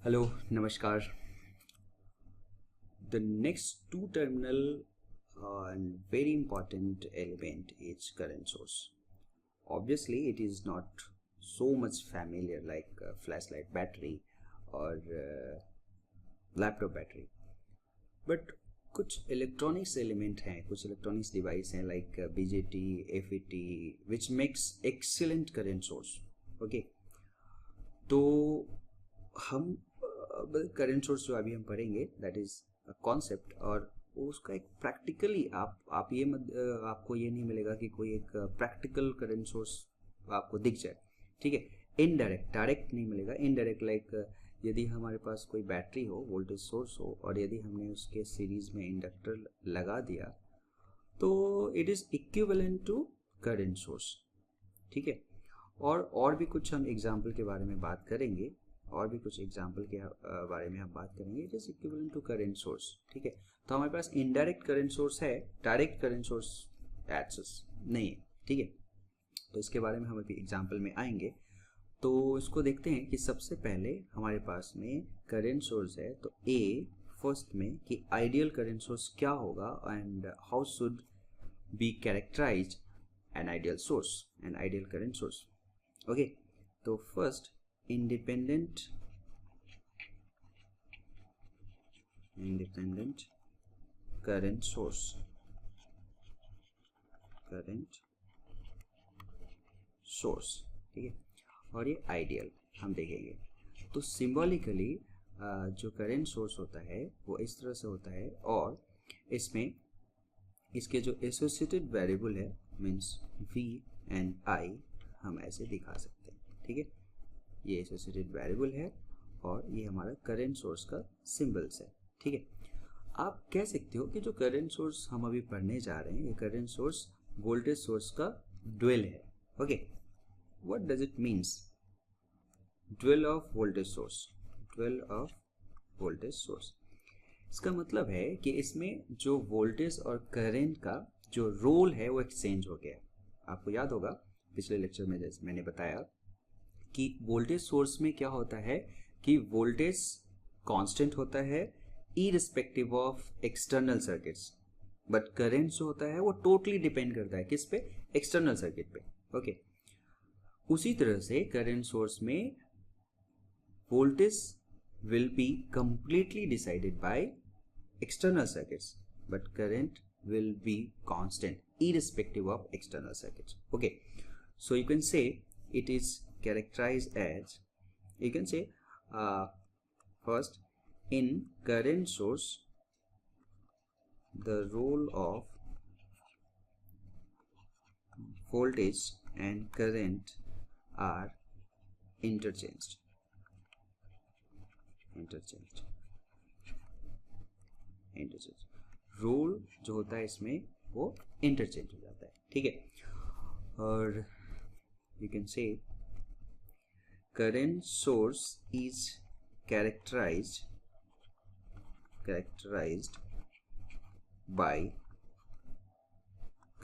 Hello, Namaskar. The next two terminal and very important element is current source. Obviously, it is not so much familiar like flashlight battery or laptop battery, but कुछ electronics element हैं, कुछ electronics device हैं like BJT, FET which makes excellent current source. Okay, तो हम current source जो अभी हम पढ़ेंगे दैट इज अ कॉन्सेप्ट, और उसका एक प्रैक्टिकली आप ये मत आपको ये नहीं मिलेगा कि कोई एक प्रैक्टिकल करेंट सोर्स आपको दिख जाए. ठीक है, इनडायरेक्ट, डायरेक्ट नहीं मिलेगा, इनडायरेक्ट. लाइक यदि हमारे पास कोई बैटरी हो, वोल्टेज सोर्स हो, और यदि हमने उसके सीरीज में इंडक्टर लगा दिया तो it is equivalent to current source. ठीक है, और भी कुछ हम एग्जाम्पल के बारे में बात करेंगे, और भी कुछ एग्जाम्पल के बारे में हम बात करेंगे. It is equivalent to current source. ठीक है, तो हमारे पास इनडायरेक्ट करेंट सोर्स है, डायरेक्ट करेंट सोर्स एक्सेस नहीं है. ठीक है, तो इसके बारे में हम अभी एग्जाम्पल में आएंगे. तो इसको देखते हैं कि सबसे पहले हमारे पास में करेंट सोर्स है, तो फर्स्ट में कि आइडियल करेंट सोर्स क्या होगा and how should be characterize an ideal source, an ideal current source. Okay, तो फर्स्ट independent current source, ठीक है, और ये आइडियल हम देखेंगे. तो सिंबॉलिकली जो करंट सोर्स होता है वो इस तरह से होता है, और इसमें इसके जो एसोसिएटेड वेरिएबल है मीन्स V एंड I हम ऐसे दिखा सकते हैं. ठीक है, ये एसोसिएटेड वेरिएबल है और ये हमारा करंट सोर्स का सिंबल्स है. ठीक है, आप कह सकते हो कि जो करंट सोर्स हम अभी पढ़ने जा रहे हैं ये करंट सोर्स वोल्टेज सोर्स का ड्यूल है. Okay, what does it means? Dual of voltage source, dual of voltage source. इसका मतलब है कि इसमें जो वोल्टेज और करंट का जो रोल है वो एक्सचेंज हो गया. आपको याद होगा पिछले लेक्चर में जैसे मैंने बताया कि वोल्टेज सोर्स में क्या होता है कि वोल्टेज कांस्टेंट होता है irrespective of external circuits, but current जो होता है वो टोटली डिपेंड करता है किस पे? एक्सटर्नल सर्किट पे. ओके, उसी तरह से करंट सोर्स में voltage will be completely decided by external circuits, but current will be constant irrespective of external circuits. Okay, so you can say it is characterized as, you can say first in current source the role of voltage and current are interchanged. Role जो होता है इसमें वो interchange हो जाता है. ठीक है, और you can say current source is characterized by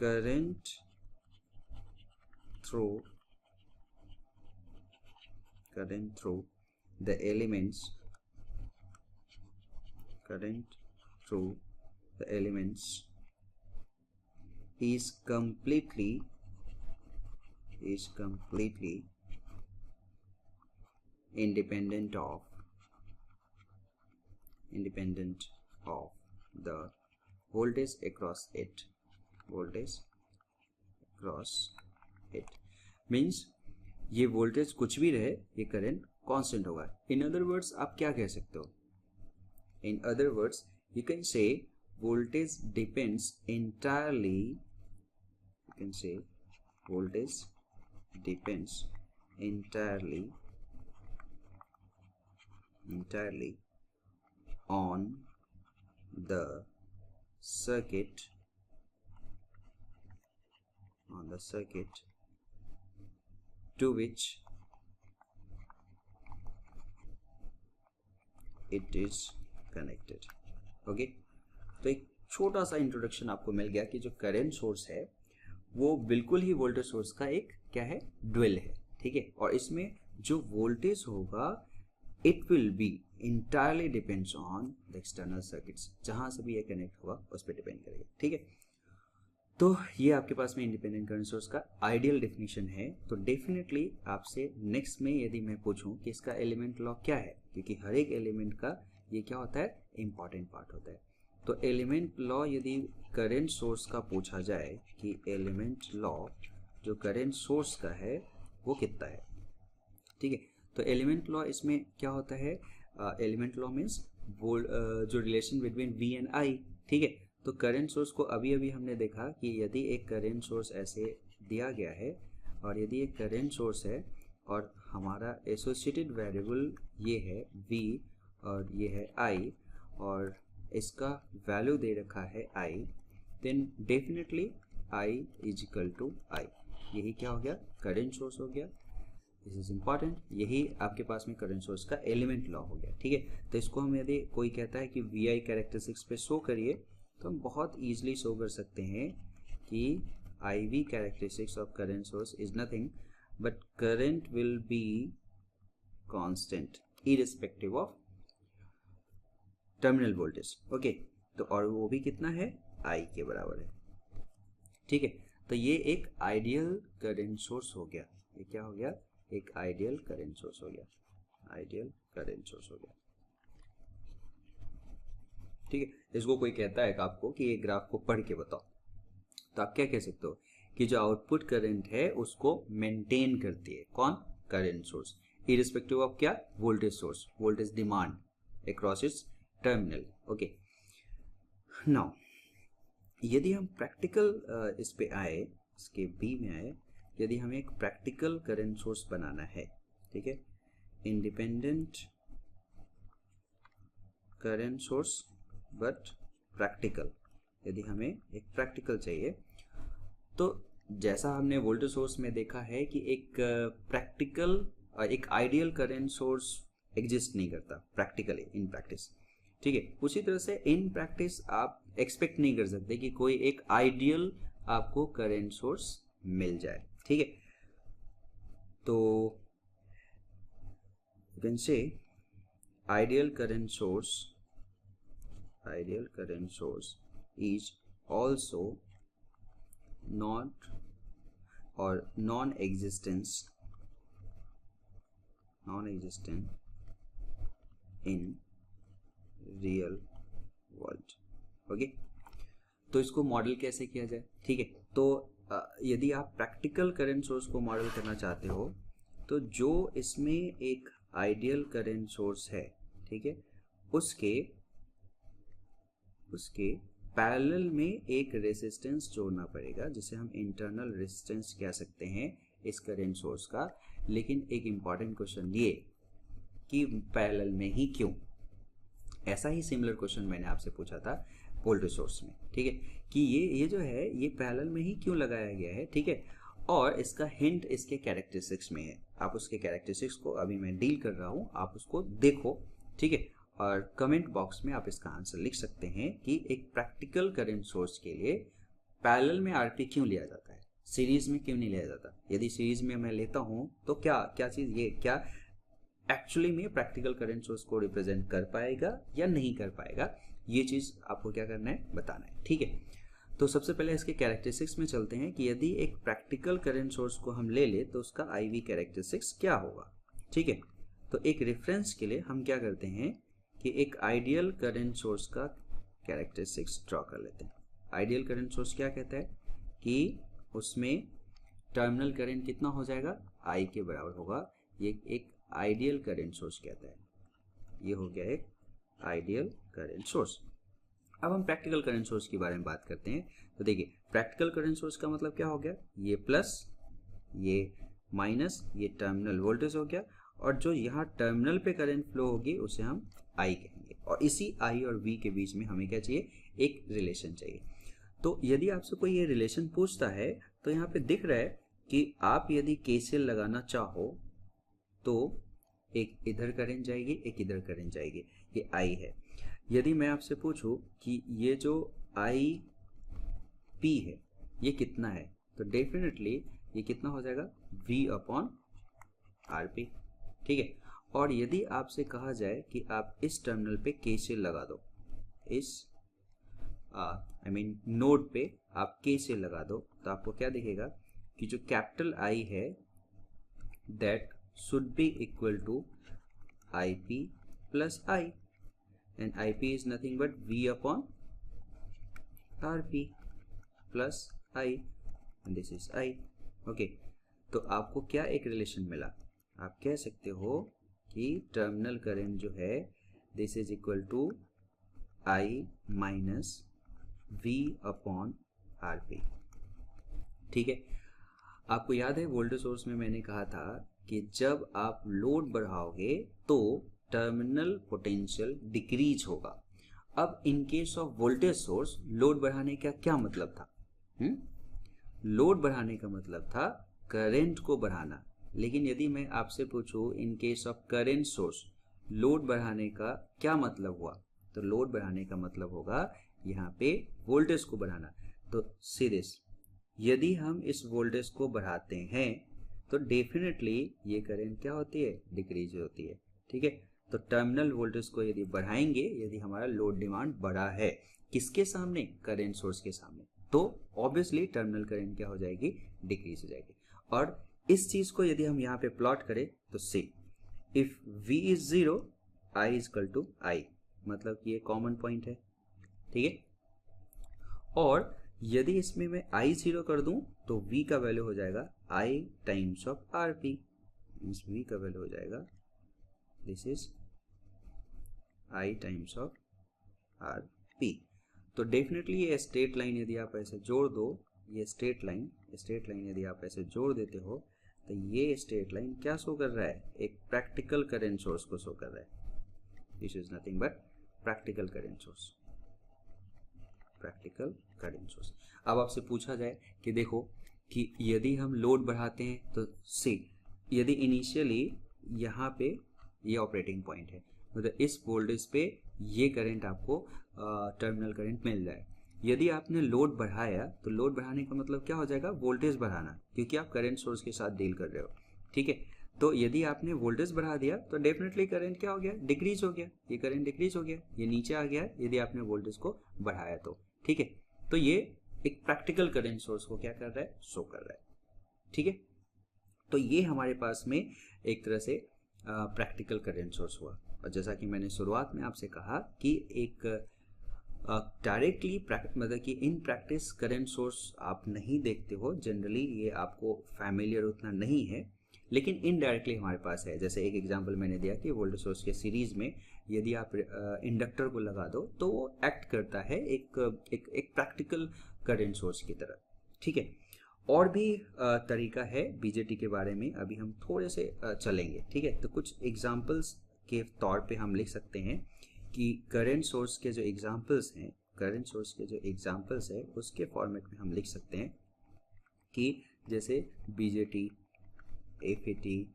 current through the elements is completely independent of the voltage across it. Means ये वोल्टेज कुछ भी रहे ये करंट कांस्टेंट होगा. इन अदर वर्ड्स आप क्या कह सकते हो? In other words you can से voltage depends entirely on the circuit to which it is connected. Okay, तो एक छोटा सा इंट्रोडक्शन आपको मिल गया कि जो करंट सोर्स है वो बिल्कुल ही वोल्टेज सोर्स का एक क्या है? ड्यूल है. ठीक है, और इसमें जो वोल्टेज होगा it will be entirely depends on the external circuits, जहां से भी ये कनेक्ट हुआ उस पर डिपेंड करेगा। ठीक है, तो ये आपके पास में इंडिपेंडेंट करंट सोर्स का आइडियल डेफिनेशन है। तो डेफिनेटली आपसे नेक्स्ट में यदि मैं पूछूं कि इसका एलिमेंट लॉ क्या है, क्योंकि हर एक एलिमेंट का ये क्या होता है, इंपॉर्टेंट पार्ट होता है। तो एलिमेंट लॉ यदि करंट सोर्स का पूछा जाए कि एलिमेंट लॉ जो करंट सोर्स का है वो कितना है, ठीक है, तो एलिमेंट लॉ इसमें क्या होता है, एलिमेंट लॉ मीन्स जो relation between V and I. ठीक है, तो करंट सोर्स को अभी अभी हमने देखा कि यदि एक करंट सोर्स ऐसे दिया गया है और यदि एक करंट सोर्स है और हमारा एसोसिएटेड वेरिएबल ये है v और ये है i और इसका वैल्यू दे रखा है i, then definitely i is equal to i। यही क्या हो गया, करंट सोर्स हो गया। दिस इज इम्पॉर्टेंट, यही आपके पास में करंट सोर्स का एलिमेंट लॉ हो गया। ठीक है, तो इसको हम यदि कोई कहता है कि वी आई कैरेक्टरिस्टिक्स पे शो करिए तो हम बहुत ईजिली शो कर सकते हैं कि I V characteristics of current source is nothing but current will be constant irrespective of terminal voltage. Okay, तो और वो भी कितना है, आई के बराबर है। ठीक है, तो ये एक आइडियल करंट सोर्स हो गया। ये क्या हो गया, एक आइडियल करंट सोर्स हो गया, आइडियल करंट सोर्स हो गया। ठीक है, इसको कोई कहता है कि आपको कि ये ग्राफ को पढ़ के बताओ, तो आप क्या कह सकते हो कि जो आउटपुट करंट है उसको मेंटेन करती है कौन, करंट सोर्स, इररिस्पेक्टिव ऑफ क्या, voltage source, voltage demand across its terminal. Okay, now यदि हम प्रैक्टिकल इस पे आए, इसके बी में आए, यदि हमें एक प्रैक्टिकल करंट सोर्स बनाना है, ठीक है, independent current source but practical, यदि हमें एक प्रैक्टिकल चाहिए तो जैसा हमने वोल्टेज सोर्स में देखा है कि एक प्रैक्टिकल एक आइडियल करंट सोर्स एग्जिस्ट नहीं करता प्रैक्टिकली इन प्रैक्टिस। ठीक है, उसी तरह से इन प्रैक्टिस आप एक्सपेक्ट नहीं कर सकते कि कोई एक आइडियल आपको करंट सोर्स मिल जाए। ठीक है, तो you can say ideal current source is also not और non existent in real world. Okay, तो इसको मॉडल कैसे किया जाए। ठीक है, तो यदि आप प्रैक्टिकल करंट सोर्स को मॉडल करना चाहते हो तो जो इसमें एक आइडियल करंट सोर्स है, ठीक है, उसके पैरेलल में एक रेजिस्टेंस जोड़ना पड़ेगा जिसे हम इंटरनल रेजिस्टेंस कह सकते हैं इस करंट सोर्स का। लेकिन एक इंपॉर्टेंट क्वेश्चन ये कि पैरेलल में ही क्यों, ऐसा ही सिमिलर क्वेश्चन मैंने आपसे पूछा था वोल्टेज सोर्स में। ठीक है, कि ये जो है ये पैरेलल में ही क्यों लगाया गया है। ठीक है, और इसका हिंट इसके कैरेक्टरिस्टिक्स में है। आप उसके कैरेक्टरिस्टिक्स को अभी मैं डील कर रहा हूँ, आप उसको देखो। ठीक है, और कमेंट बॉक्स में आप इसका आंसर लिख सकते हैं कि एक प्रैक्टिकल करंट सोर्स के लिए पैरेलल में आरपी क्यों लिया जाता है, सीरीज में क्यों नहीं लिया जाता। यदि सीरीज में मैं लेता हूँ तो क्या चीज़, ये क्या एक्चुअली में प्रैक्टिकल करंट सोर्स को रिप्रेजेंट कर पाएगा या नहीं कर पाएगा, ये चीज़ आपको क्या करना है, बताना है। ठीक है, तो सबसे पहले इसके कैरेक्टरिस्टिक्स में चलते हैं कि यदि एक प्रैक्टिकल करंट सोर्स को हम ले ले तो उसका आईवी कैरेक्टरिस्टिक्स क्या होगा। ठीक है, तो एक रेफरेंस के लिए हम क्या करते हैं कि एक आइडियल करंट सोर्स का कैरेक्टरिस्टिक्स ड्रॉ कर लेते हैं। आइडियल करंट सोर्स क्या कहता है कि उसमें टर्मिनल करंट कितना हो जाएगा, आई के बराबर होगा। ये एक आइडियल करंट सोर्स कहता है, ये हो गया एक आइडियल करंट सोर्स। अब हम प्रैक्टिकल करंट सोर्स के बारे में बात करते हैं। तो देखिए प्रैक्टिकल करंट सोर्स का मतलब क्या हो गया, ये प्लस ये माइनस ये टर्मिनल वोल्टेज हो गया, और जो यहाँ टर्मिनल पे करंट फ्लो होगी उसे हम आई कहेंगे, और इसी आई और वी के बीच में हमें क्या चाहिए, एक रिलेशन चाहिए। तो यदि आपसे कोई ये रिलेशन पूछता है तो यहाँ पे दिख रहा है कि आप यदि केसीएल लगाना चाहो तो एक इधर करंट जाएगी, एक इधर करंट जाएगी, ये आई है। यदि मैं आपसे पूछूं कि ये जो आई पी है ये कितना है, तो डेफिनेटली ये कितना हो जाएगा, V अपॉन आर पी। ठीक है, और यदि आपसे कहा जाए कि आप इस टर्मिनल पे KCL लगा दो, इस नोड पे आप KCL लगा दो, तो आपको क्या दिखेगा कि जो कैपिटल I है that should be equal to IP plus I, and IP is nothing but V upon RP plus I, and this is I. Okay, तो आपको क्या एक रिलेशन मिला, आप कह सकते हो कि टर्मिनल करंट जो है this is equal to I minus V upon RP. ठीक है, आपको याद है वोल्टेज सोर्स में मैंने कहा था कि जब आप लोड बढ़ाओगे तो टर्मिनल पोटेंशियल डिक्रीज होगा. अब in case of voltage source load बढ़ाने का क्या मतलब था? लोड बढ़ाने का मतलब था करंट को बढ़ाना. लेकिन यदि मैं आपसे पूछूं in case of current source load बढ़ाने का क्या मतलब हुआ, तो लोड बढ़ाने का मतलब होगा यहाँ पे वोल्टेज को बढ़ाना. तो सी दिस, यदि हम इस वोल्टेज को बढ़ाते हैं तो डेफिनेटली ये करंट क्या होती है, डिक्रीज होती है. ठीक है, तो टर्मिनल वोल्टेज को यदि बढ़ाएंगे, यदि हमारा लोड डिमांड बढ़ा है किसके सामने, करंट सोर्स के सामने, तो ऑब्वियसली टर्मिनल करंट क्या हो जाएगी, डिक्रीज हो जाएगी. और इस चीज को यदि हम यहाँ पे प्लॉट करें तो see if V is 0 I is equal to I, मतलब कि ये कॉमन पॉइंट है. ठीक है, और यदि इसमें मैं I 0 कर दूं तो V का वैल्यू हो जाएगा I times of RP, means V का वैल्यू हो जाएगा this is I times of RP. तो डेफिनेटली ये स्ट्रेट लाइन यदि आप ऐसे जोड़ दो, ये स्ट्रेट लाइन यदि आप ऐसे जोड़ देते हो तो ये स्ट्रेट लाइन क्या शो कर रहा है, एक प्रैक्टिकल करंट सोर्स को शो कर रहा है. This is nothing but practical current source, practical current source. अब आपसे पूछा जाए कि देखो कि यदि हम लोड बढ़ाते हैं तो सी यदि इनिशियली यहाँ पे ये ऑपरेटिंग पॉइंट है, मतलब इस वोल्टेज पे ये करंट आपको टर्मिनल करंट मिल जाए. यदि आपने लोड बढ़ाया तो लोड बढ़ाने का मतलब क्या हो जाएगा, वोल्टेज बढ़ाना, क्योंकि आप करंट सोर्स के साथ डील कर रहे हो. ठीक है, तो यदि आपने वोल्टेज बढ़ा दिया तो डेफिनेटली करंट क्या हो गया, डिक्रीज हो गया. ये करंट डिक्रीज हो गया, ये नीचे आ गया यदि आपने वोल्टेज को बढ़ाया तो. ठीक है, तो ये एक प्रैक्टिकल करंट सोर्स को क्या कर रहा है, शो कर रहा है. ठीक है, तो ये हमारे पास में एक तरह से प्रैक्टिकल करंट सोर्स हुआ. और जैसा कि मैंने शुरुआत में आपसे कहा कि एक डायरेक्टली मतलब कि इन प्रैक्टिस करंट सोर्स आप नहीं देखते हो, जनरली ये आपको फैमिलियर उतना नहीं है, लेकिन इनडायरेक्टली हमारे पास है. जैसे एक एग्जांपल मैंने दिया कि वोल्टेज सोर्स के सीरीज में यदि आप इंडक्टर को लगा दो तो वो एक्ट करता है एक प्रैक्टिकल करंट सोर्स की तरह. ठीक है, और भी तरीका है बीजेटी के बारे में, अभी हम थोड़े से चलेंगे. ठीक है, तो कुछ एग्जांपल्स के तौर पे हम लिख सकते हैं कि करंट सोर्स के जो एग्जांपल्स हैं, करंट सोर्स के जो एग्जांपल्स है उसके फॉर्मेट में हम लिख सकते हैं कि जैसे BJT, FET,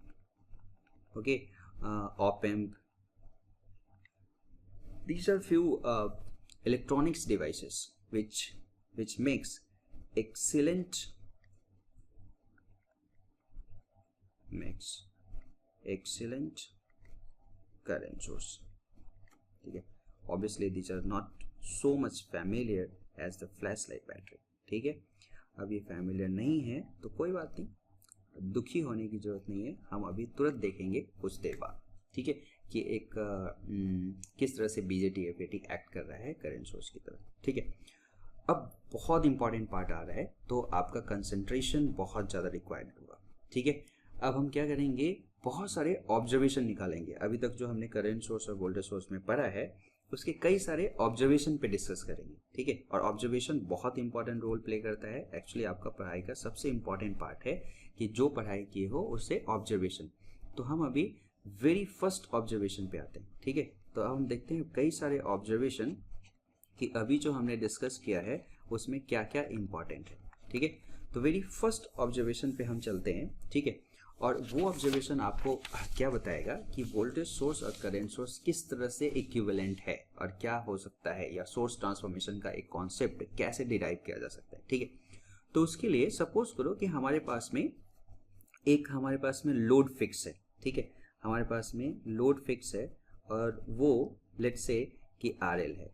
okay, op-amp. These are few electronics devices which makes excellent current source. ठीक है, obviously these are not so much familiar as the flashlight battery. ठीक है, अब ये familiar नहीं है तो कोई बात नहीं, दुखी होने की जरूरत नहीं है, हम अभी तुरंत देखेंगे कुछ देर बाद. ठीक है, कि एक किस तरह से बीजेटी एफईटी एक्ट कर रहा है करंट सोर्स की तरह. ठीक है, अब बहुत इंपॉर्टेंट पार्ट आ रहा है, तो आपका कंसंट्रेशन बहुत ज़्यादा रिक्वायर्ड होगा. ठीक है, अब हम क्या करेंगे, बहुत सारे ऑब्जर्वेशन निकालेंगे. अभी तक जो हमने करंट सोर्स और वोल्टेज सोर्स में पढ़ा है उसके कई सारे ऑब्जर्वेशन पे डिस्कस करेंगे. ठीक है, और ऑब्जर्वेशन बहुत इंपॉर्टेंट रोल प्ले करता है. एक्चुअली आपका पढ़ाई का सबसे इंपॉर्टेंट पार्ट है कि जो पढ़ाई किए हो उससे ऑब्जर्वेशन. तो हम अभी वेरी फर्स्ट ऑब्जर्वेशन पे आते हैं. ठीक है, तो अब हम देखते हैं कई सारे ऑब्जर्वेशन कि अभी जो हमने डिस्कस किया है उसमें क्या क्या इंपॉर्टेंट है. ठीक है, तो वेरी फर्स्ट ऑब्जर्वेशन पे हम चलते हैं. ठीक है, और वो ऑब्जर्वेशन आपको क्या बताएगा कि वोल्टेज सोर्स और करंट सोर्स किस तरह से इक्विवेलेंट है और क्या हो सकता है, या सोर्स ट्रांसफॉर्मेशन का एक कॉन्सेप्ट कैसे डिराइव किया जा सकता है. ठीक है, तो उसके लिए सपोज करो कि हमारे पास में लोड फिक्स है. ठीक है, हमारे पास में लोड फिक्स है और वो लेट्स से कि RL है,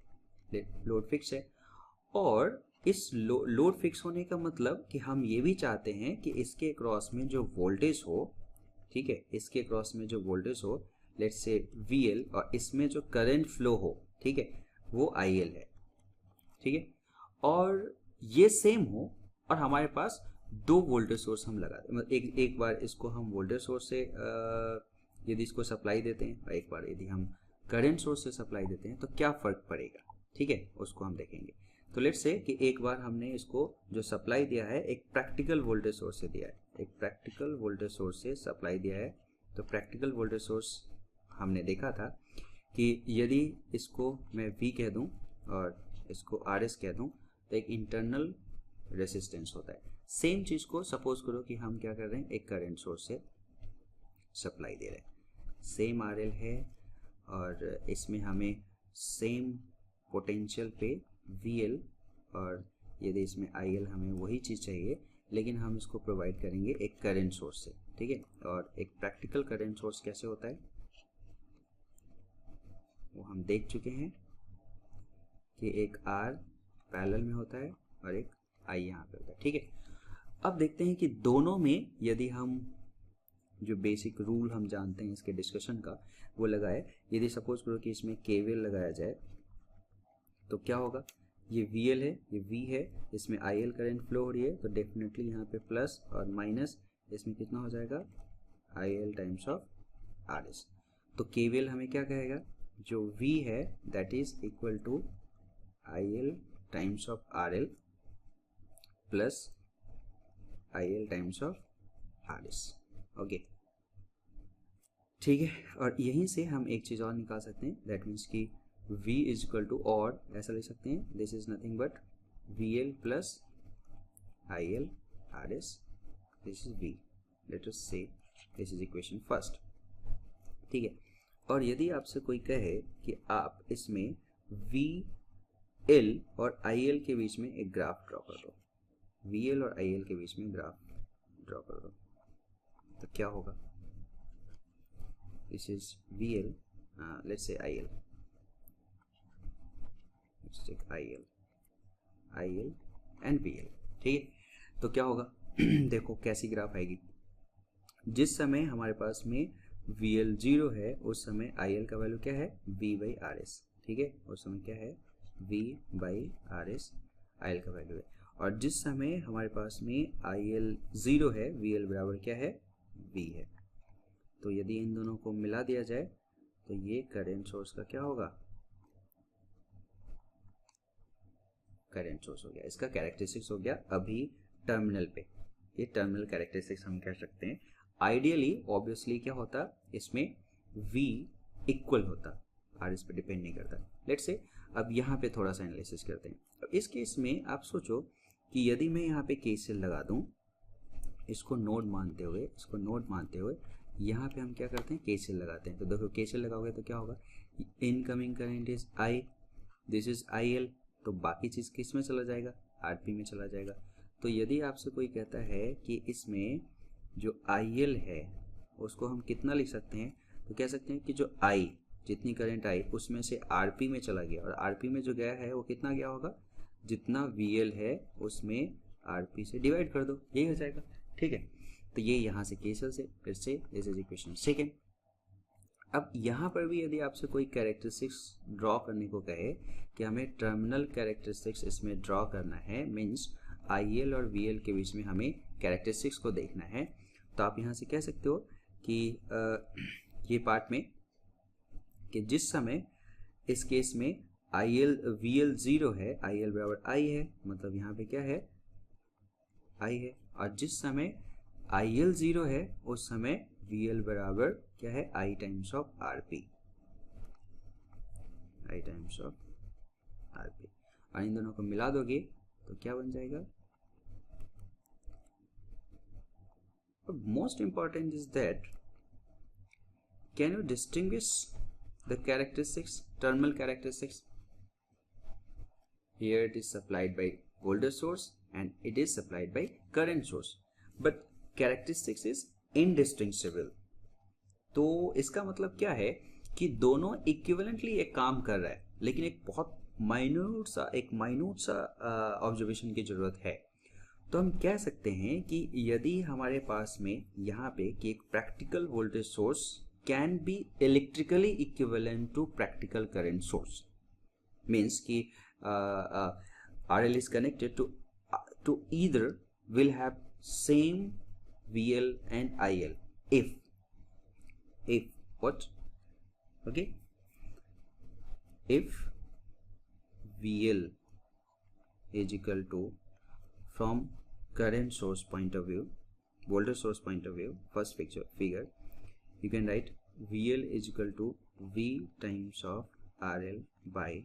लोड फिक्स है। और इस लोड फिक्स होने का मतलब कि हम ये भी चाहते हैं कि इसके क्रॉस में जो वोल्टेज हो, ठीक है, इसके क्रॉस में जो वोल्टेज हो लेट्स से VL और इसमें जो करंट फ्लो हो, ठीक है, वो IL है, ठीक है, और ये सेम हो और हमारे पास दो वोल्टेज सोर्स हम लगा दें, मतलब एक बार इसको हम वोल्टेज सोर्स से यदि इसको सप्लाई देते हैं और एक बार यदि हम करंट सोर्स से सप्लाई देते हैं तो क्या फ़र्क पड़ेगा, ठीक है, उसको हम देखेंगे। तो लेट्स से कि एक बार हमने इसको जो सप्लाई दिया है एक प्रैक्टिकल वोल्टेज सोर्स से दिया है, एक प्रैक्टिकल वोल्टेज सोर्स से सप्लाई दिया है। तो प्रैक्टिकल वोल्टेज सोर्स हमने देखा था कि यदि इसको मैं V कह दूं और इसको RS कह दूं तो एक इंटरनल रेसिस्टेंस होता है। सेम चीज़ को सपोज करो कि हम क्या कर रहे हैं, एक करंट सोर्स से सप्लाई दे रहे हैं, सेम RL है और इसमें हमें सेम पोटेंशियल पे VL और यदि इसमें IL हमें वही चीज़ चाहिए, लेकिन हम इसको प्रोवाइड करेंगे एक करंट सोर्स से, ठीक है। और एक प्रैक्टिकल करंट सोर्स कैसे होता है वो हम देख चुके हैं कि एक R पैरेलल में होता है और एक I यहाँ पे होता है, ठीक है। अब देखते हैं कि दोनों में यदि हम जो बेसिक रूल हम जानते हैं इसके डिस्कशन का वो लगाए, यदि सपोज करो कि इसमें KVL लगाया जाए तो क्या होगा, ये VL है, ये V है, इसमें IL करंट फ्लो हो रही है तो डेफिनेटली यहाँ पे प्लस और माइनस इसमें कितना हो जाएगा, IL टाइम्स ऑफ RS। तो KVL हमें क्या कहेगा, जो V है that is equal to IL times of RL plus IL times of RS, okay, ठीक है। और यहीं से हम एक चीज़ और निकाल सकते हैं, दैट मीन्स कि V इज इक्वल टू, और ऐसा लिख सकते हैं, this is nothing but VL plus IL RS, this is V, let us से दिस इज इक्वेशन फर्स्ट, ठीक है। और यदि आपसे कोई कहे कि आप इसमें VL और IL के बीच में एक ग्राफ ड्रॉ कर दो, VL और IL के बीच में ग्राफ ड्रॉ कर दो, तो क्या होगा, this is VL, let's say IL, let's take IL and VL, ठीक है। तो क्या होगा देखो कैसी ग्राफ आएगी, जिस समय हमारे पास में VL 0 है उस समय IL का वैल्यू क्या है, V/RS, ठीक है, उस समय क्या है, V/RS IL का वैल्यू है। और जिस समय हमारे पास में IL 0 है VL बराबर क्या है, V है। तो यदि इन दोनों को मिला दिया जाए तो ये करंट सोर्स का क्या होगा, करंट सोर्स हो गया, इसका कैरेक्टरिस्टिक्स हो गया अभी टर्मिनल पे, ये टर्मिनल कैरेक्टरिस्टिक्स हम कह सकते हैं। आइडियली ऑब्वियसली क्या होता, इसमें V इक्वल होता, RS पे डिपेंड नहीं करता। लेट्स से अब यहाँ पे थोड़ा सा एनालिसिस करते हैं। अब इस केस में आप सोचो कि यदि मैं यहाँ पे KCL लगा दूँ, इसको नोड मानते हुए, इसको नोड मानते हुए यहाँ पे हम क्या करते हैं, KCL लगाते हैं। तो देखो KCL लगाओगे तो क्या होगा, incoming current is I, this is IL, तो बाकी चीज़ किस में चला जाएगा, RP में चला जाएगा। तो यदि आपसे कोई कहता है कि इसमें जो IL है उसको हम कितना लिख सकते हैं, तो कह सकते हैं कि जो I, जितनी करंट आई उसमें से RP में चला गया, और RP में जो गया है वो कितना गया होगा, जितना VL है उसमें RP से डिवाइड कर दो, यही हो जाएगा, ठीक है। तो ये यहाँ से KCL से, फिर से दिस इज इक्वेशन सेकेंड। अब यहाँ पर भी यदि आपसे कोई कैरेक्टरिस्टिक्स ड्रॉ करने को कहे कि हमें टर्मिनल कैरेक्टरिस्टिक्स इसमें ड्रॉ करना है, मीन्स IL और VL के बीच में हमें कैरेक्टरिस्टिक्स को देखना है, तो आप यहाँ से कह सकते हो कि ये पार्ट में कि जिस समय इस केस में VL 0 है, IL बराबर I है, मतलब यहाँ पे क्या है, I है, और जिस समय IL 0 है उस समय VL बराबर क्या है, I times of RP, I times of RP, और इन दोनों को मिला दोगे तो क्या बन जाएगा। Most important is that can you distinguish the characteristics, terminal characteristics. Here it is supplied by voltage source and it is supplied by current source, but characteristics is indistinguishable. तो इसका मतलब क्या है कि दोनों इक्विवेलेंटली एक काम कर रहा है, लेकिन एक बहुत माइन्यूट सा ऑब्जर्वेशन की जरूरत है। तो हम कह सकते हैं कि यदि हमारे पास में यहाँ पे कि एक practical voltage source can be electrically equivalent to practical current source, means कि RL is connected to either will have same VL and IL if what, okay, if VL is equal to, from current source point of view, voltage source point of view, first figure you can write VL is equal to V times of RL by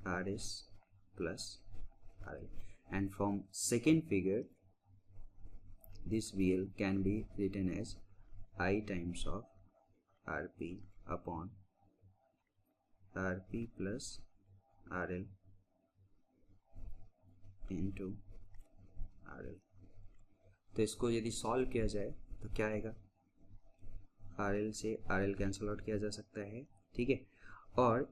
RS plus RL, and from second figure this VL can be written as I times of RP upon RP plus RL into RL। तो इसको यदि solve किया जाए तो क्या आएगा, RL से RL cancel out किया जा सकता है, ठीक है। और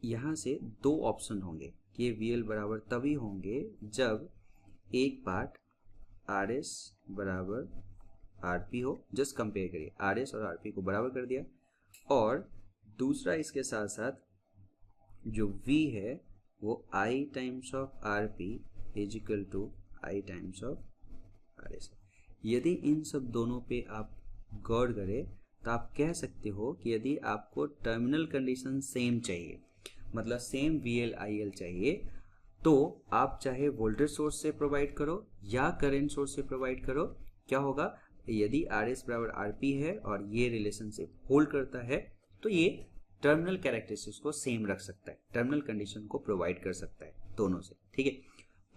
यहाँ से दो ऑप्शन होंगे कि ये VL बराबर तभी होंगे जब एक पार्ट RS बराबर RP हो, जस्ट कंपेयर करिए RS और RP को बराबर कर दिया, और दूसरा इसके साथ साथ जो V है वो I times of RP is equal to I times of RS। यदि इन सब दोनों पे आप गौर करें तो आप कह सकते हो कि यदि आपको टर्मिनल कंडीशन सेम चाहिए, मतलब सेम VL IL चाहिए, तो आप चाहे वोल्टेज सोर्स से प्रोवाइड करो या करंट सोर्स से प्रोवाइड करो, क्या होगा, यदि RS बराबर RP है और ये रिलेशनशिप होल्ड करता है तो ये टर्मिनल कैरेक्टरिस्टिक्स को सेम रख सकता है, टर्मिनल कंडीशन को प्रोवाइड कर सकता है दोनों से, ठीक है।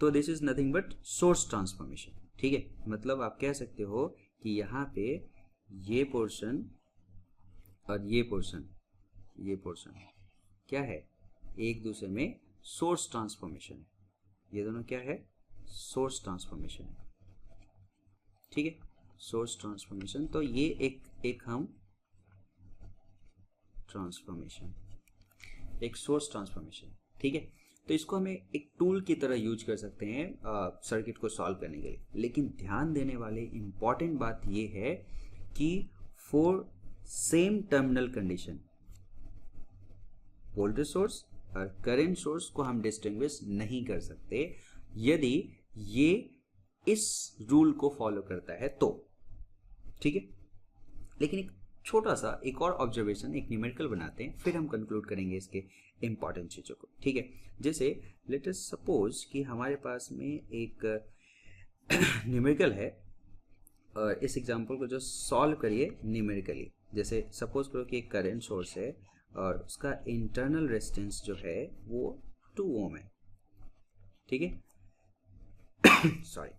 तो this is nothing but source transformation, ठीक है। मतलब आप कह सकते हो कि यहाँ पे ये पोर्शन और ये पोर्शन क्या है, एक दूसरे में सोर्स ट्रांसफॉर्मेशन है, ये दोनों क्या है, सोर्स ट्रांसफॉर्मेशन है, ठीक है, सोर्स ट्रांसफॉर्मेशन। तो ये एक हम ट्रांसफॉर्मेशन, एक सोर्स ट्रांसफॉर्मेशन, ठीक है। तो इसको हमें एक टूल की तरह यूज कर सकते हैं सर्किट को सॉल्व करने के लिए, लेकिन ध्यान देने वाले इंपॉर्टेंट बात ये है कि for same terminal condition voltage source और करंट सोर्स को हम डिस्टिंग्विश नहीं कर सकते यदि ये इस रूल को फॉलो करता है तो, ठीक है। लेकिन एक छोटा सा एक और ऑब्जर्वेशन, एक न्यूमेरिकल बनाते हैं, फिर हम कंक्लूड करेंगे इसके इंपॉर्टेंट चीजों को, ठीक है। जैसे लेट अस सपोज कि हमारे पास में एक न्यूमेरिकल है और इस एग्जांपल को जो सॉल्व करिए न्यूमेरिकली। जैसे सपोज करो कि एक करंट सोर्स है और उसका इंटरनल रेजिस्टेंस जो है वो 2 ओम है, ठीक है सॉरी,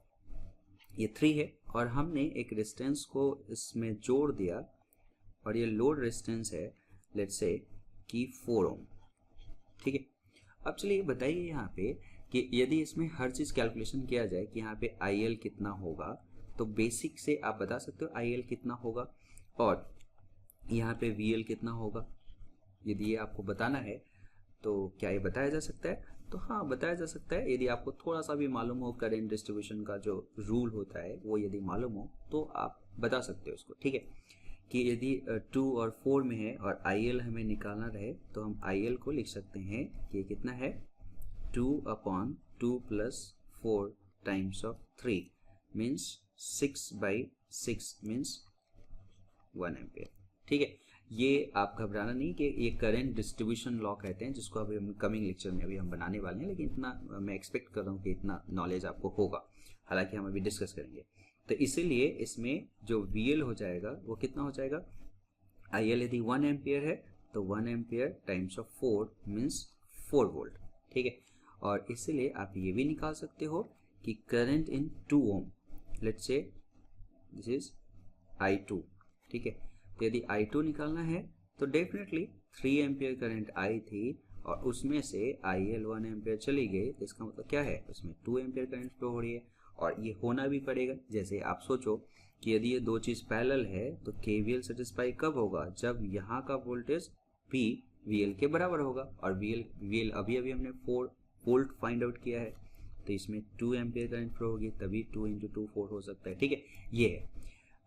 ये 3 है और हमने एक रेजिस्टेंस को इसमें जोड़ दिया और ये लोड रेजिस्टेंस है लेट्स से कि 4 ओम, ठीक है। अब चलिए बताइए यहाँ पे कि यदि इसमें हर चीज कैलकुलेशन किया जाए कि यहाँ पे IL कितना होगा, तो बेसिक से आप बता सकते हो IL कितना होगा और यहाँ पे VL कितना होगा। यदि ये आपको बताना है तो क्या ये बताया जा सकता है, तो हाँ बताया जा सकता है। यदि आपको थोड़ा सा भी मालूम हो करंट डिस्ट्रीब्यूशन का जो रूल होता है वो यदि मालूम हो तो आप बता सकते हो उसको, ठीक है। कि यदि 2 और 4 में है और IL हमें निकालना रहे तो हम IL को लिख सकते हैं कि कितना है 2/2 + 4 times of 3 means 6/6 means 1 ampere, ठीक है। ये आप घबराना नहीं कि ये करंट डिस्ट्रीब्यूशन लॉ कहते हैं, जिसको अभी हम कमिंग लेक्चर में अभी हम बनाने वाले हैं, लेकिन इतना मैं एक्सपेक्ट कर रहा हूँ कि इतना नॉलेज आपको होगा, हालांकि हम अभी डिस्कस करेंगे। तो इसीलिए इसमें जो VL हो जाएगा वो कितना हो जाएगा, IL यदि 1 एम्पियर है तो 1 ampere times of 4 means 4 volt, ठीक है। और इसीलिए आप ये भी निकाल सकते हो कि current in 2 ohm, let's say this is I2, ठीक है। तो यदि I2 निकालना है तो डेफिनेटली 3 एम्पियर करंट आई थी और उसमें से IL 1 एम्पियर चली गई, तो इसका मतलब क्या है, उसमें 2 एम्पियर करंट फ्लो हो रही है और ये होना भी पड़ेगा। जैसे आप सोचो कि यदि ये दो चीज पैरेलल है तो KVL सेटिस्फाई कब होगा, जब यहाँ का वोल्टेज P VL के बराबर होगा, और VL अभी हमने 4 वोल्ट फाइंड आउट किया है, तो इसमें 2 एम्पियर करंट फ्लो होगी, तभी 2 × 2 4 हो सकता है। ठीक है, ये है।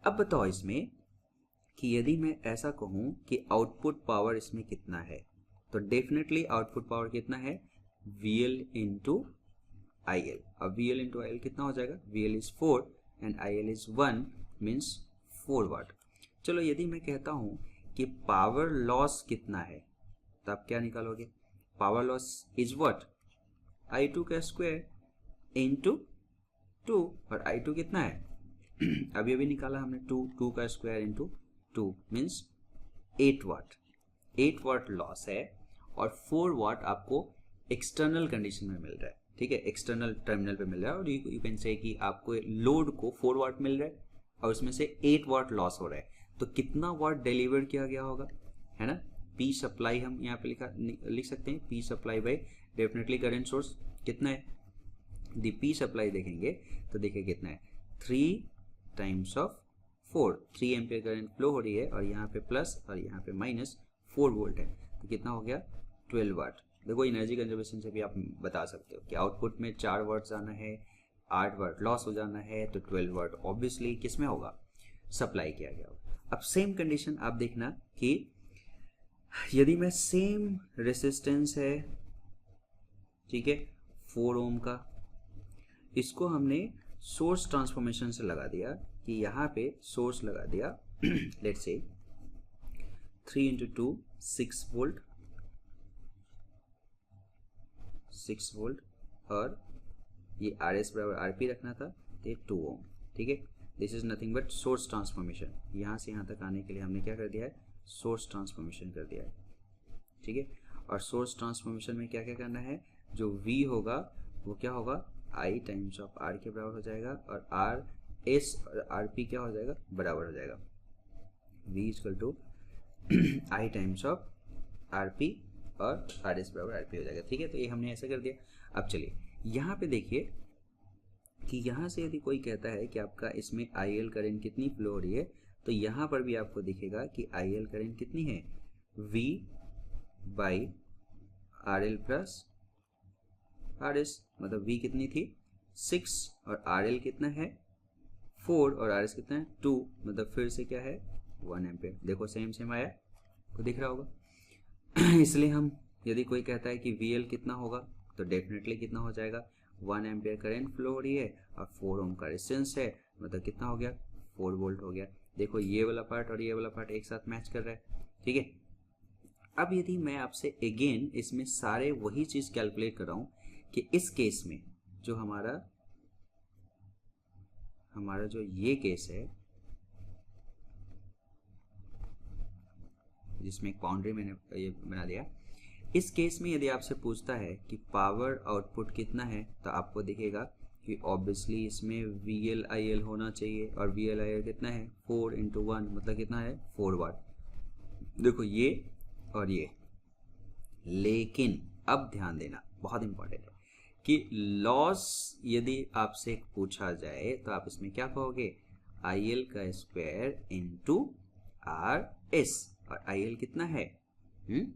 अब बताओ इसमें कि यदि मैं ऐसा कहूँ कि आउटपुट पावर इसमें कितना है, तो डेफिनेटली आउटपुट पावर कितना है, VL × IL। अब VL × IL कितना हो जाएगा, VL is 4 and IL is 1 means 4 वाट। चलो यदि मैं कहता हूँ कि पावर लॉस कितना है, तो आप क्या निकालोगे, power loss is what, I2 का स्क्वायर इंटू 2, और I2 कितना है अभी निकाला हमने 2 का स्क्वायर इंटू 2 मीन्स 8 वाट। 8 वाट लॉस है और 4 वाट आपको एक्सटर्नल कंडीशन में मिल रहा है। ठीक है, एक्सटर्नल टर्मिनल पे मिल रहा है, और यू कैन से कि आपको लोड को 4 वाट मिल रहा है और उसमें से 8 वाट लॉस हो रहा है, तो कितना वाट डिलीवर किया गया होगा, है ना। P सप्लाई हम यहाँ पे लिख सकते हैं, P supply by definitely current source कितना है, दी P सप्लाई देखेंगे तो देखिए कितना है, 3 times of 4, 3 ampere current flow हो रही है, और यहाँ पे प्लस और यहाँ पे माइनस 4 वोल्ट है, तो कितना हो गया 12 वाट। देखो एनर्जी कंजर्वेशन से भी आप बता सकते हो कि आउटपुट में 4 वाट जाना है, 8 वाट लॉस हो जाना है, तो 12 वाट ऑब्वियसली किस में होगा, सप्लाई किया गया होगा। अब सेम कंडीशन आप देखना कि यदि मैं सेम रेसिस्टेंस है, ठीक है, 4 ओम का, इसको हमने सोर्स ट्रांसफॉर्मेशन से लगा दिया कि यहाँ पे सोर्स लगा दिया लेट्स से 3 × 2 6 वोल्ट, 6 वोल्ट, और ये RS बराबर RP रखना था, तो ये 2 ओम। ठीक है, this is nothing but source transformation. यहाँ से यहाँ तक आने के लिए हमने क्या कर दिया है, सोर्स ट्रांसफॉर्मेशन कर दिया है। ठीक है, और सोर्स ट्रांसफॉर्मेशन में क्या क्या करना है, जो V होगा वो क्या होगा, I टाइम्स ऑफ R के बराबर हो जाएगा, और RS और RP क्या हो जाएगा, बराबर हो जाएगा, V = I times of RP और RS बराबर RP हो जाएगा। ठीक है, तो ये हमने ऐसा कर दिया। अब चलिए यहाँ पे देखिए कि यहाँ से यदि कोई कहता है कि आपका इसमें IL करंट कितनी फ्लो हो रही है, तो यहाँ पर भी आपको दिखेगा कि IL करंट कितनी है, V by RL plus RS, मतलब V कितनी थी 6 और RL कितना है 4 और RS कितना है 2, मतलब फिर से क्या है 1 एम्पियर। देखो सेम आया, को दिख रहा होगा इसलिए हम यदि कोई कहता है कि VL कितना होगा, तो डेफिनेटली कितना हो जाएगा, 1 एम्पियर करंट फ्लो हो रही है और 4 ओम का रेजिस्टेंस है, मतलब कितना हो गया 4 वोल्ट हो गया। देखो ये वाला पार्ट और ये वाला पार्ट एक साथ मैच कर रहा है। ठीक है, अब यदि मैं आपसे अगेन इसमें सारे वही चीज कैलकुलेट कर रहा हूं कि इस केस में जो हमारा जो ये केस है जिसमें एक बाउंड्री मैंने ये बना दिया, इस केस में यदि आपसे पूछता है कि पावर आउटपुट कितना है, तो आपको दिखेगा कि ऑब्वियसली इसमें VL IL होना चाहिए, और VL IL कितना है 4 × 1, मतलब कितना है 4 वाट। देखो ये और ये, लेकिन अब ध्यान देना बहुत इंपॉर्टेंट है कि लॉस यदि आपसे पूछा जाए तो आप इसमें क्या कहोगे, IL का स्क्वायर इंटू RS, और IL कितना है 1,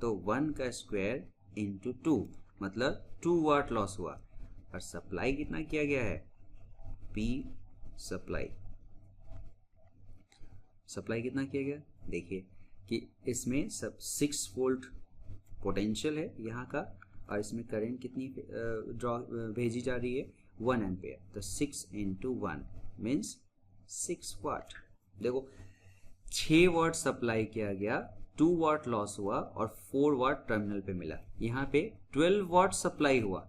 तो 1 का स्क्वायर इंटू 2, मतलब 2 वाट लॉस हुआ, और सप्लाई कितना किया गया है P सप्लाई कितना किया गया, देखिए कि इसमें सब 6 वोल्ट पोटेंशियल है यहाँ का, और इसमें करंट कितनी भेजी जा रही है 1 एम्पियर, तो 6 × 1 मीन्स 6 वाट। देखो 6 वाट सप्लाई किया गया, 2 वाट लॉस हुआ और 4 वाट टर्मिनल पे मिला। यहाँ पे 12 वाट सप्लाई हुआ,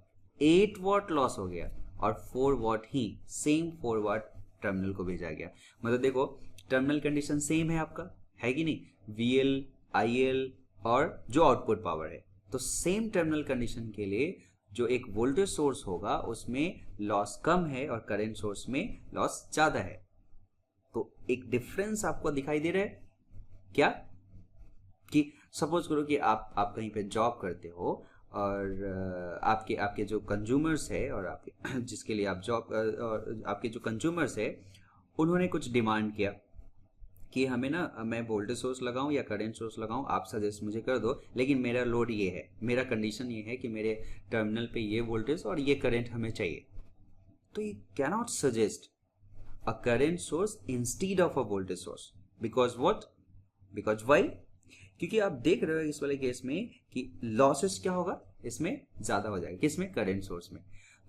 8 वाट लॉस हो गया और 4 वाट ही सेम 4 वाट टर्मिनल को भेजा गया। मतलब देखो टर्मिनल कंडीशन सेम है आपका, है कि नहीं, VL IL और जो आउटपुट पावर है, तो सेम टर्मिनल कंडीशन के लिए जो एक वोल्टेज सोर्स होगा उसमें लॉस कम है और करंट सोर्स में लॉस ज्यादा है। तो एक डिफरेंस आपको दिखाई दे रहा है क्या, कि सपोज करो कि आप कहीं पे जॉब करते हो और आपके आपके जो कंज्यूमर्स है और आपके जिसके लिए आप जॉब और आपके जो कंज्यूमर्स है उन्होंने कुछ डिमांड किया कि हमें ना मैं वोल्टेज सोर्स लगाऊं या करंट सोर्स लगाऊं, आप सजेस्ट मुझे कर दो, लेकिन मेरा लोड ये है, मेरा कंडीशन ये है कि मेरे टर्मिनल पे ये वोल्टेज और ये करंट हमें चाहिए। तो you cannot suggest a current source instead of a voltage source, because what, because why, क्योंकि आप देख रहे हो इस वाले केस में कि लॉसेस क्या होगा, इसमें ज्यादा हो जाएगा, किसमें, करंट सोर्स में।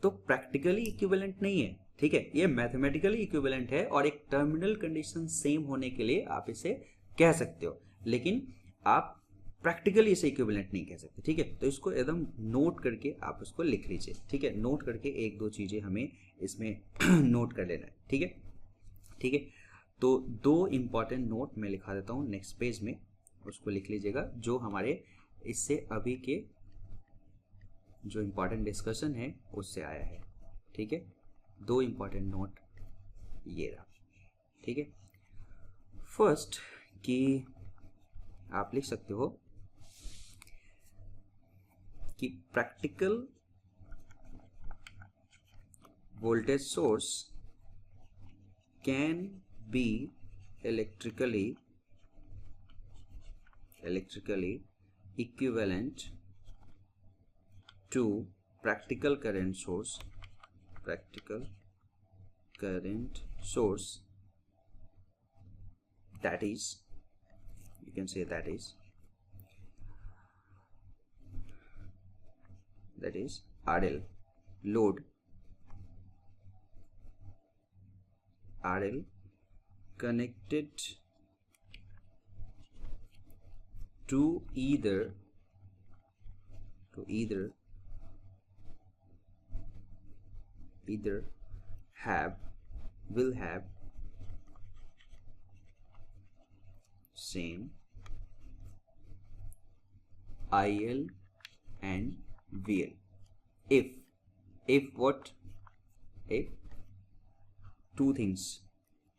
तो प्रैक्टिकली इक्विवेलेंट नहीं है, ठीक है, ये मैथमेटिकली इक्विवेलेंट है और एक टर्मिनल कंडीशन सेम होने के लिए आप इसे कह सकते हो, लेकिन आप प्रैक्टिकली इसे इक्विवेलेंट नहीं कह सकते, ठीक है। तो इसको एकदम नोट करके आप उसको लिख लीजिए, ठीक है, नोट करके एक दो चीजें हमें इसमें नोट कर लेना है, ठीक है, ठीक है। तो दो इंपॉर्टेंट नोट मैं लिखा देता हूँ नेक्स्ट पेज में, उसको लिख लीजिएगा, जो हमारे इससे अभी के जो इंपॉर्टेंट डिस्कशन है उससे आया है, ठीक है। दो इंपॉर्टेंट नोट ये रहा, ठीक है। फर्स्ट कि आप लिख सकते हो कि practical voltage source can B electrically equivalent to practical current source that is, you can say that is RL, load RL connected to either will have same IL and VL if what, if two things,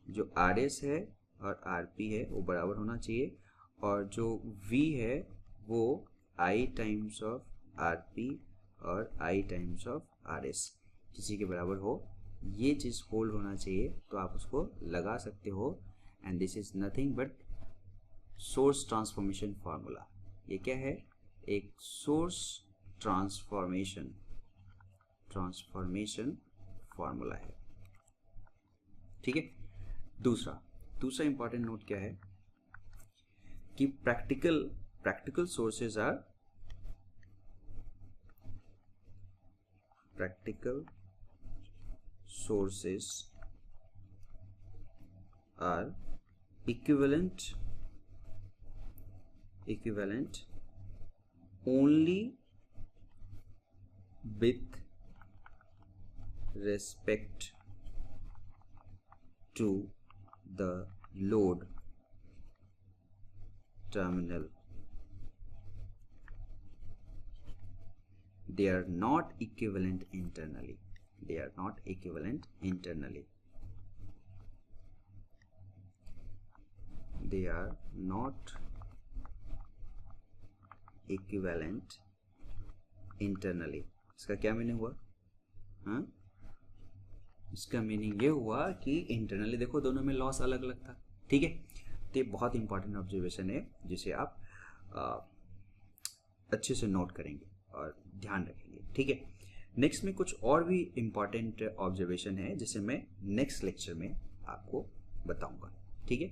जो RS है और RP है वो बराबर होना चाहिए, और जो V है वो I टाइम्स ऑफ RP और I टाइम्स ऑफ RS किसी के बराबर हो, ये चीज़ होल्ड होना चाहिए, तो आप उसको लगा सकते हो। And this is nothing but source transformation formula. ये क्या है, एक सोर्स ट्रांसफॉर्मेशन फार्मूला है, ठीक है। दूसरा इंपॉर्टेंट नोट क्या है कि practical sources are equivalent only with respect to the load terminal. They are not equivalent internally. They are not equivalent internally. They are not equivalent internally. इसका क्या meaning हुआ? हाँ, इसका मीनिंग ये हुआ कि इंटरनली देखो दोनों में लॉस अलग अलग था, ठीक है। तो ये बहुत इंपॉर्टेंट ऑब्जर्वेशन है जिसे आप अच्छे से नोट करेंगे और ध्यान रखेंगे, ठीक है। नेक्स्ट में कुछ और भी इंपॉर्टेंट ऑब्जर्वेशन है जिसे मैं नेक्स्ट लेक्चर में आपको बताऊंगा, ठीक है।